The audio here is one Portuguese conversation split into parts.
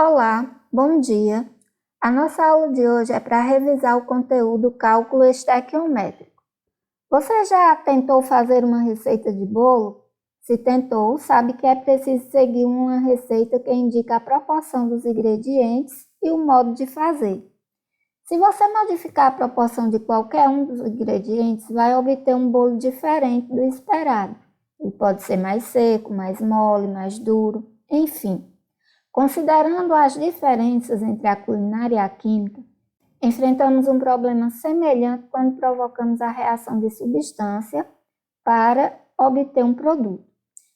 Olá, bom dia! A nossa aula de hoje é para revisar o conteúdo cálculo estequiométrico. Você já tentou fazer uma receita de bolo? Se tentou, sabe que é preciso seguir uma receita que indica a proporção dos ingredientes e o modo de fazer. Se você modificar a proporção de qualquer um dos ingredientes, vai obter um bolo diferente do esperado. Ele pode ser mais seco, mais mole, mais duro, enfim. Considerando as diferenças entre a culinária e a química, enfrentamos um problema semelhante quando provocamos a reação de substância para obter um produto.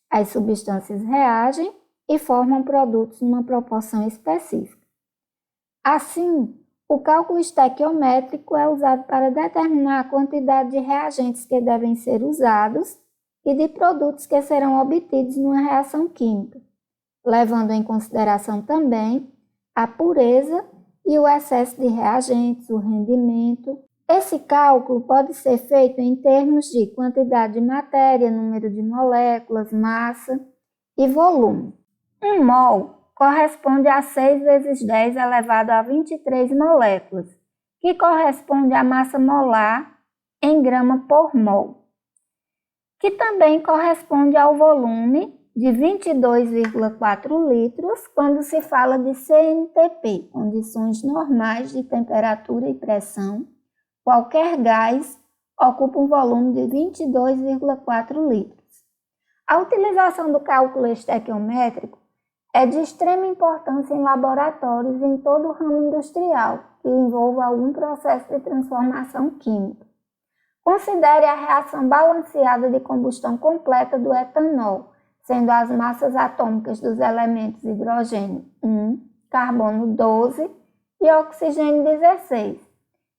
As substâncias reagem e formam produtos numa proporção específica. Assim, o cálculo estequiométrico é usado para determinar a quantidade de reagentes que devem ser usados e de produtos que serão obtidos numa reação química, levando em consideração também a pureza e o excesso de reagentes, o rendimento. Esse cálculo pode ser feito em termos de quantidade de matéria, número de moléculas, massa e volume. 1 mol corresponde a 6 vezes 10 elevado a 23 moléculas, que corresponde à massa molar em grama por mol, que também corresponde ao volume de 22,4 litros quando se fala de CNTP, condições normais de temperatura e pressão. Qualquer gás ocupa um volume de 22,4 litros. A utilização do cálculo estequiométrico é de extrema importância em laboratórios em todo o ramo industrial que envolva algum processo de transformação química. Considere a reação balanceada de combustão completa do etanol, sendo as massas atômicas dos elementos hidrogênio 1, carbono 12 e oxigênio 16,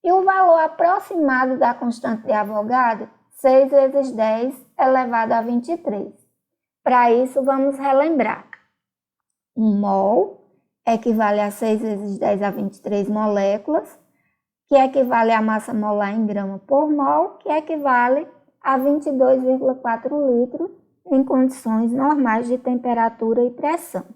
e o valor aproximado da constante de Avogadro, 6 vezes 10 elevado a 23. Para isso, vamos relembrar. 1 mol equivale a 6 vezes 10 a 23 moléculas, que equivale à massa molar em grama por mol, que equivale a 22,4 litros em condições normais de temperatura e pressão.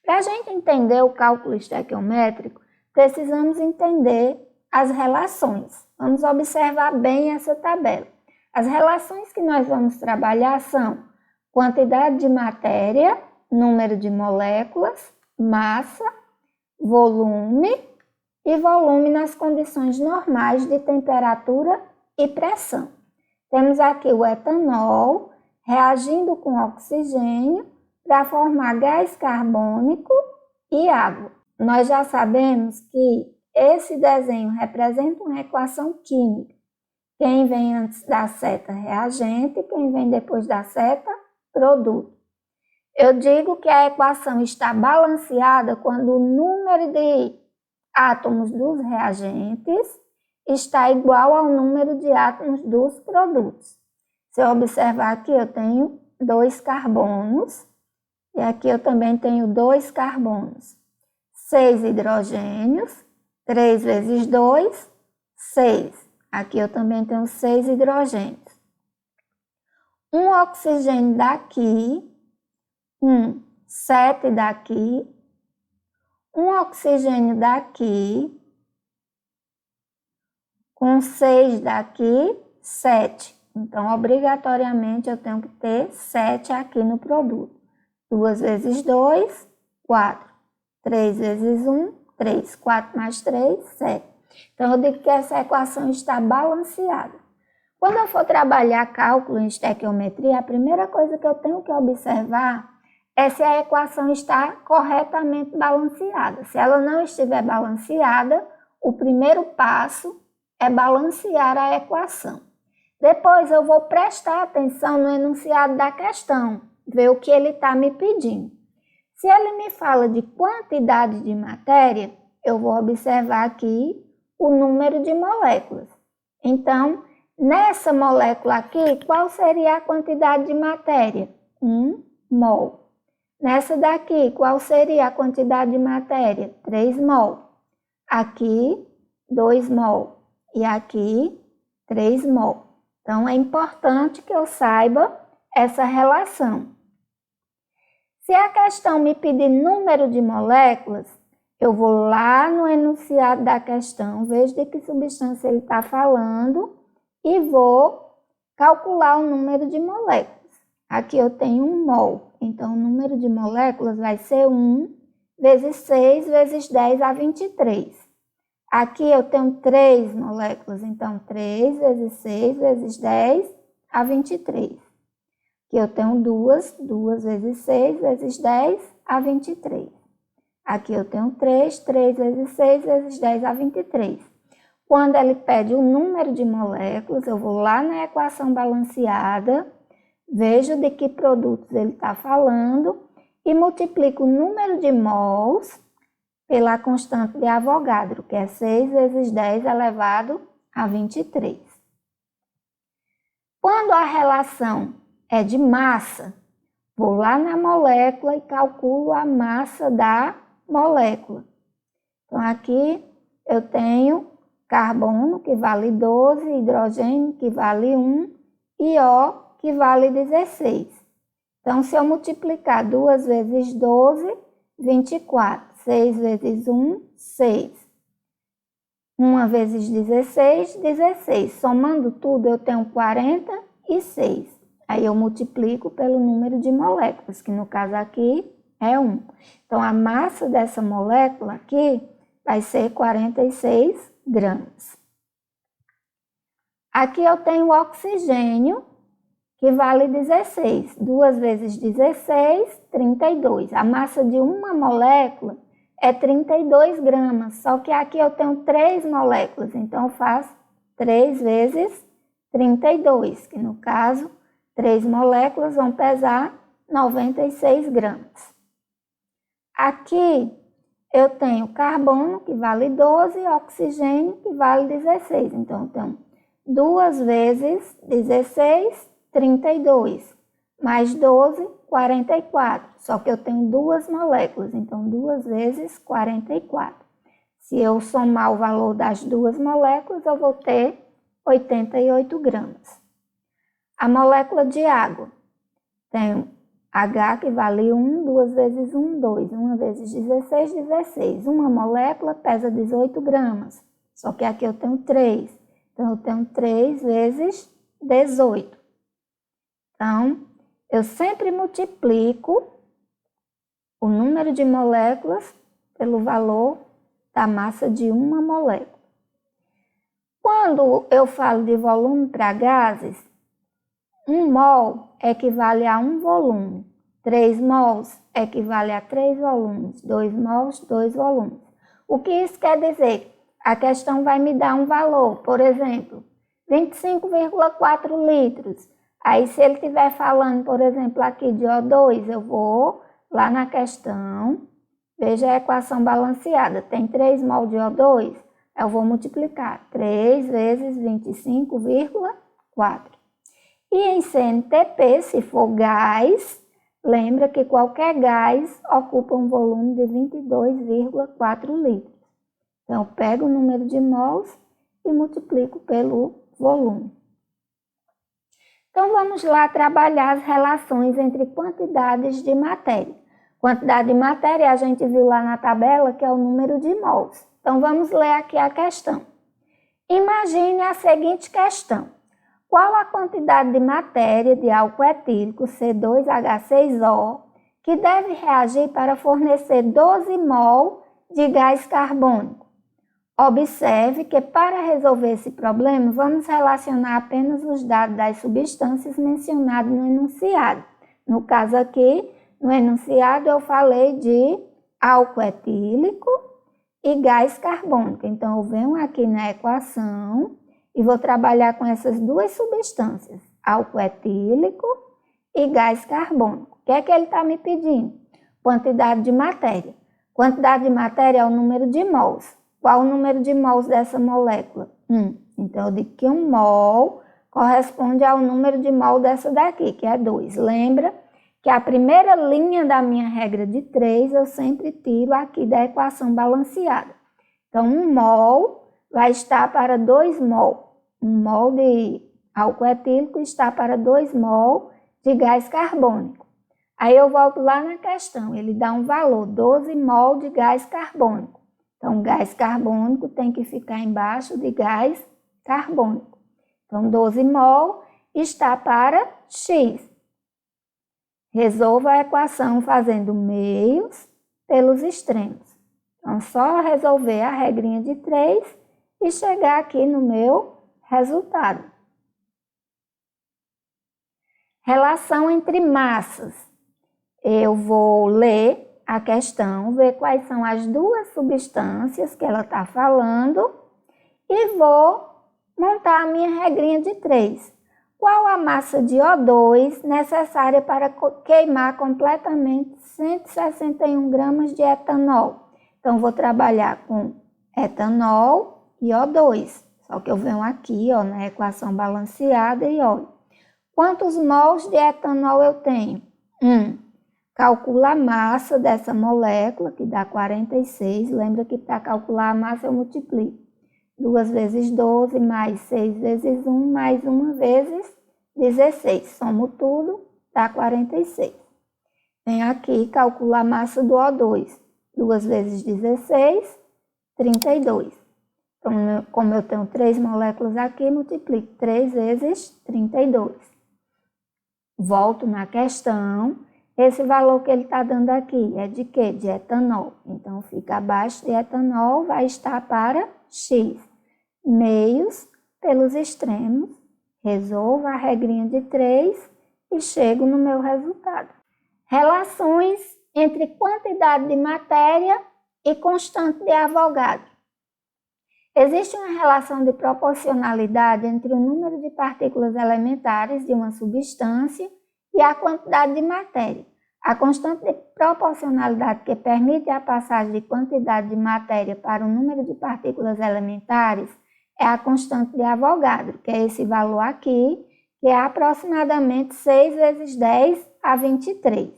Para a gente entender o cálculo estequiométrico, precisamos entender as relações. Vamos observar bem essa tabela. As relações que nós vamos trabalhar são quantidade de matéria, número de moléculas, massa, volume e volume nas condições normais de temperatura e pressão. Temos aqui o etanol reagindo com oxigênio para formar gás carbônico e água. Nós já sabemos que esse desenho representa uma equação química. Quem vem antes da seta, reagente, quem vem depois da seta, produto. Eu digo que a equação está balanceada quando o número de átomos dos reagentes está igual ao número de átomos dos produtos. Se eu observar aqui, eu tenho 2 carbonos e aqui eu também tenho 2 carbonos. 6 hidrogênios, 3 vezes 2, 6. Aqui eu também tenho 6 hidrogênios. Um oxigênio daqui, 7 daqui, um oxigênio daqui, com 6 daqui, 7. Então, obrigatoriamente, eu tenho que ter 7 aqui no produto. 2 vezes 2, 4. 3 vezes 1, 3. 4 mais 3, 7. Então, eu digo que essa equação está balanceada. Quando eu for trabalhar cálculo em estequiometria, a primeira coisa que eu tenho que observar é se a equação está corretamente balanceada. Se ela não estiver balanceada, o primeiro passo é balancear a equação. Depois eu vou prestar atenção no enunciado da questão, ver o que ele está me pedindo. Se ele me fala de quantidade de matéria, eu vou observar aqui o número de moléculas. Então, nessa molécula aqui, qual seria a quantidade de matéria? 1 mol. Nessa daqui, qual seria a quantidade de matéria? 3 mol. Aqui, 2 mol. E aqui, 3 mol. Então, é importante que eu saiba essa relação. Se a questão me pedir número de moléculas, eu vou lá no enunciado da questão, vejo de que substância ele está falando e vou calcular o número de moléculas. Aqui eu tenho 1 mol, então o número de moléculas vai ser 1 vezes 6 vezes 10 a 23. Aqui eu tenho 3 moléculas, então 3 vezes 6 vezes 10 a 23. Aqui eu tenho 2 vezes 6 vezes 10 a 23. Aqui eu tenho 3 vezes 6 vezes 10 a 23. Quando ele pede o número de moléculas, eu vou lá na equação balanceada, vejo de que produtos ele está falando e multiplico o número de mols pela constante de Avogadro, que é 6 vezes 10 elevado a 23. Quando a relação é de massa, vou lá na molécula e calculo a massa da molécula. Então, aqui eu tenho carbono, que vale 12, hidrogênio, que vale 1, e O, que vale 16. Então, se eu multiplicar 2 vezes 12, 24. 6 vezes 1, 6. 1 vezes 16, 16. Somando tudo, eu tenho 46. Aí eu multiplico pelo número de moléculas, que no caso aqui é 1. Então, a massa dessa molécula aqui vai ser 46 gramas. Aqui eu tenho o oxigênio, que vale 16. 2 vezes 16, 32. A massa de uma molécula é 32 gramas, só que aqui eu tenho 3 moléculas, então eu faço 3 vezes 32, que no caso, 3 moléculas vão pesar 96 gramas. Aqui eu tenho carbono, que vale 12, e oxigênio, que vale 16. Então, eu tenho 2 vezes 16, 32, mais 12, 44. Só que eu tenho 2 moléculas, então 2 vezes 44. Se eu somar o valor das 2 moléculas, eu vou ter 88 gramas. A molécula de água tem H, que vale 1, 2 vezes 1, 2. 1 vezes 16, 16. Uma molécula pesa 18 gramas, só que aqui eu tenho 3. Então, eu tenho 3 vezes 18. Então, eu sempre multiplico o número de moléculas pelo valor da massa de uma molécula. Quando eu falo de volume para gases, 1 mol equivale a 1 volume, 3 mols equivale a 3 volumes, 2 mols, 2 volumes. O que isso quer dizer? A questão vai me dar um valor, por exemplo, 25,4 litros. Aí, se ele estiver falando, por exemplo, aqui de O2, eu vou lá na questão, veja a equação balanceada, tem 3 mol de O2, eu vou multiplicar 3 vezes 25,4. E em CNTP, se for gás, lembra que qualquer gás ocupa um volume de 22,4 litros. Então, eu pego o número de mols e multiplico pelo volume. Então, vamos lá trabalhar as relações entre quantidades de matéria. Quantidade de matéria a gente viu lá na tabela, que é o número de mols. Então, vamos ler aqui a questão. Imagine a seguinte questão. Qual a quantidade de matéria de álcool etílico C2H6O que deve reagir para fornecer 12 mol de gás carbônico? Observe que para resolver esse problema, vamos relacionar apenas os dados das substâncias mencionadas no enunciado. No caso aqui, no enunciado eu falei de álcool etílico e gás carbônico. Então, eu venho aqui na equação e vou trabalhar com essas duas substâncias, álcool etílico e gás carbônico. O que é que ele está me pedindo? Quantidade de matéria. Quantidade de matéria é o número de mols. Qual o número de mols dessa molécula? 1. Então, eu digo que 1 mol corresponde ao número de mol dessa daqui, que é 2. Lembra que a primeira linha da minha regra de 3 eu sempre tiro aqui da equação balanceada. Então, 1 mol vai estar para 2 mol. 1 mol de álcool etílico está para 2 mol de gás carbônico. Aí eu volto lá na questão, ele dá um valor, 12 mol de gás carbônico. Então, gás carbônico tem que ficar embaixo de gás carbônico. Então, 12 mol está para X. Resolva a equação fazendo meios pelos extremos. Então, só resolver a regrinha de 3 e chegar aqui no meu resultado. Relação entre massas. Eu vou ler a questão, ver quais são as duas substâncias que ela está falando e vou montar a minha regrinha de 3. Qual a massa de O2 necessária para queimar completamente 161 gramas de etanol? Então, vou trabalhar com etanol e O2. Só que eu venho aqui, ó, na equação balanceada e olho. Quantos mols de etanol eu tenho? 1. Calcula a massa dessa molécula, que dá 46. Lembra que para calcular a massa eu multiplico. 2 vezes 12, mais 6 vezes 1, mais 1 vezes 16. Somo tudo, dá 46. Vem aqui, calcula a massa do O2. 2 vezes 16, 32. Então, como eu tenho 3 moléculas aqui, multiplico 3 vezes 32. Volto na questão. Esse valor que ele está dando aqui é de quê? De etanol. Então, fica abaixo de etanol, vai estar para X. Meios pelos extremos. Resolvo a regrinha de 3 e chego no meu resultado. Relações entre quantidade de matéria e constante de Avogadro. Existe uma relação de proporcionalidade entre o número de partículas elementares de uma substância e a quantidade de matéria. A constante de proporcionalidade que permite a passagem de quantidade de matéria para o número de partículas elementares é a constante de Avogadro, que é esse valor aqui, que é aproximadamente 6 vezes 10 a 23.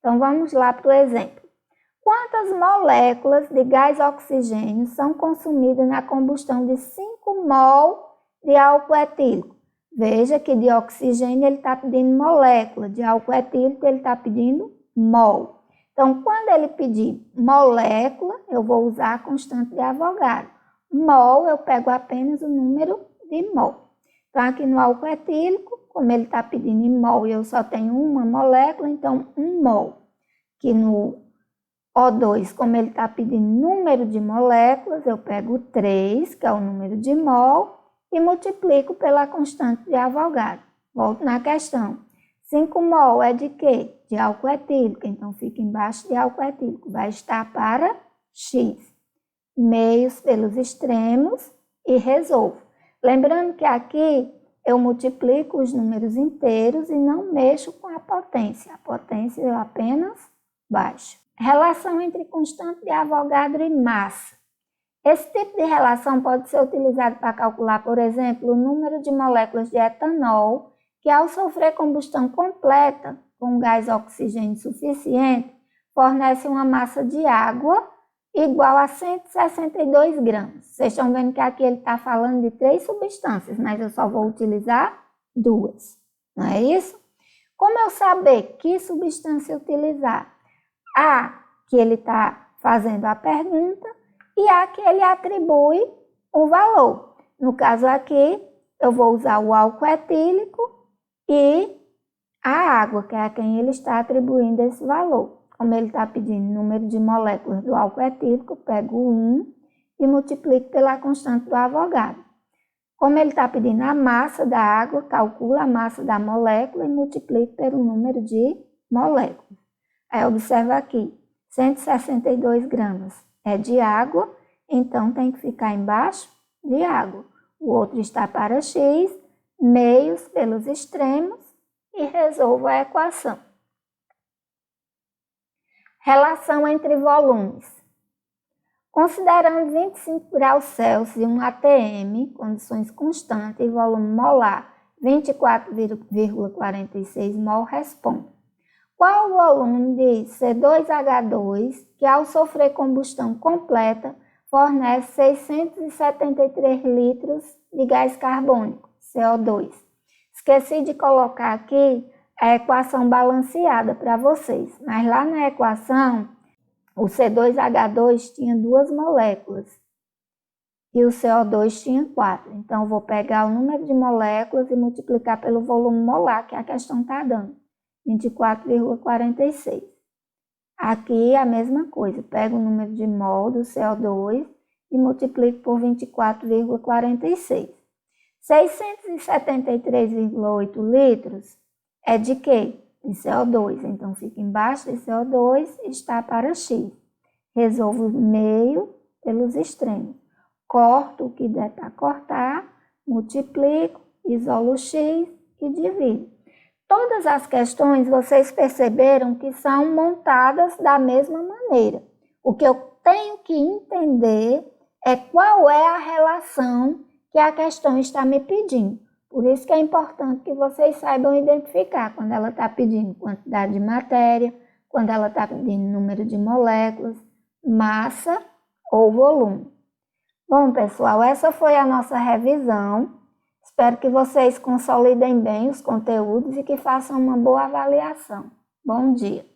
Então, vamos lá para o exemplo. Quantas moléculas de gás oxigênio são consumidas na combustão de 5 mol de álcool etílico? Veja que de oxigênio ele está pedindo molécula, de álcool etílico ele está pedindo mol. Então, quando ele pedir molécula, eu vou usar a constante de Avogadro. Mol, eu pego apenas o número de mol. Então, aqui no álcool etílico, como ele está pedindo em mol e eu só tenho uma molécula, então 1 mol. Aqui no O2, como ele está pedindo número de moléculas, eu pego 3, que é o número de mol, e multiplico pela constante de Avogadro. Volto na questão. 5 mol é de quê? De álcool etílico. Então, fica embaixo de álcool etílico. Vai estar para X. Meios pelos extremos e resolvo. Lembrando que aqui eu multiplico os números inteiros e não mexo com a potência. A potência eu apenas baixo. Relação entre constante de Avogadro e massa. Esse tipo de relação pode ser utilizado para calcular, por exemplo, o número de moléculas de etanol que, ao sofrer combustão completa com gás oxigênio suficiente, fornece uma massa de água igual a 162 gramas. Vocês estão vendo que aqui ele está falando de 3 substâncias, mas eu só vou utilizar 2. Não é isso? Como eu saber que substância utilizar? A, que ele está fazendo a pergunta, e a que ele atribui o valor. No caso aqui, eu vou usar o álcool etílico e a água, que é a quem ele está atribuindo esse valor. Como ele está pedindo número de moléculas do álcool etílico, pego 1 e multiplico pela constante do Avogadro. Como ele está pedindo a massa da água, calculo a massa da molécula e multiplico pelo número de moléculas. Aí observa aqui, 162 gramas é de água, então tem que ficar embaixo de água. O outro está para X, meios pelos extremos e resolvo a equação. Relação entre volumes. Considerando 25 graus Celsius e um ATM, condições constantes e volume molar 24,46 mol, responde. Qual o volume de C2H2 que, ao sofrer combustão completa, fornece 673 litros de gás carbônico, CO2? Esqueci de colocar aqui a equação balanceada para vocês. Mas lá na equação, o C2H2 tinha 2 moléculas e o CO2 tinha 4. Então, eu vou pegar o número de moléculas e multiplicar pelo volume molar, que a questão está dando, 24,46. Aqui a mesma coisa, pego o número de mol do CO2 e multiplico por 24,46. 673,8 litros é de quê? De CO2. Então, fica embaixo de CO2 e está para X. Resolvo o meio pelos extremos. Corto o que der para cortar, multiplico, isolo o X e divido. Todas as questões vocês perceberam que são montadas da mesma maneira. O que eu tenho que entender é qual é a relação que a questão está me pedindo. Por isso que é importante que vocês saibam identificar quando ela está pedindo quantidade de matéria, quando ela está pedindo número de moléculas, massa ou volume. Bom, pessoal, essa foi a nossa revisão. Espero que vocês consolidem bem os conteúdos e que façam uma boa avaliação. Bom dia!